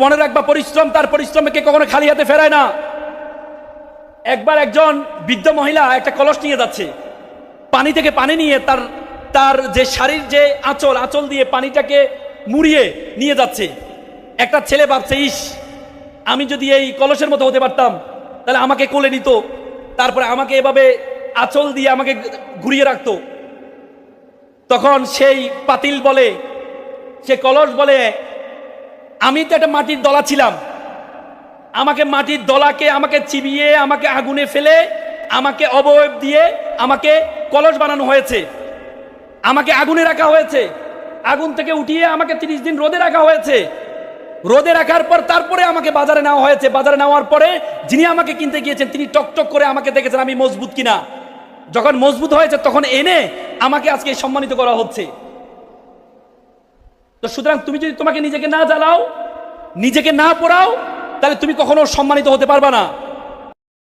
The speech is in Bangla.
মনে রাখবা, পরিশ্রম তার পরিশ্রমকে কখনো খালি হাতে ফেরায় না। একবার একজন বৃদ্ধ মহিলা একটা কলস নিয়ে যাচ্ছে, পানি থেকে পানি নিয়ে তার তার যে শাড়ির যে আঁচল দিয়ে পানিটাকে মুড়িয়ে নিয়ে যাচ্ছে। একটা ছেলে ভাবছে, ইস, আমি যদি এই কলসের মতো হতে পারতাম তাহলে আমাকে কোলে নিত, তারপরে আমাকে এভাবে আঁচল দিয়ে আমাকে ঘুরিয়ে রাখতো। তখন সেই পাতিল বলে, সে কলস বলে, আমি তো একটা মাটির দলা ছিলাম, আমাকে মাটির দলাকে আমাকে চিবিয়ে আমাকে আগুনে ফেলে আমাকে অবয়ব দিয়ে আমাকে কলস বানানো হয়েছে, আমাকে আগুনে রাখা হয়েছে, আগুন থেকে উঠিয়ে আমাকে 30 দিন রোদে রাখা হয়েছে, রোদে রাখার পর তারপরে আমাকে বাজারে নেওয়া হয়েছে। বাজারে নেওয়ার পরে যিনি আমাকে কিনতে গিয়েছেন তিনি টকটক করে আমাকে দেখেছেন আমি মজবুত কিনা। যখন মজবুত হয়েছে তখন এনে আমাকে আজকে সম্মানিত করা হচ্ছে। তো সুতরাং তুমি যদি তোমাকে নিজেকে না জ্বালাও, নিজেকে না পোড়াও, তাহলে তুমি কখনো সম্মানিত হতে পারবা না।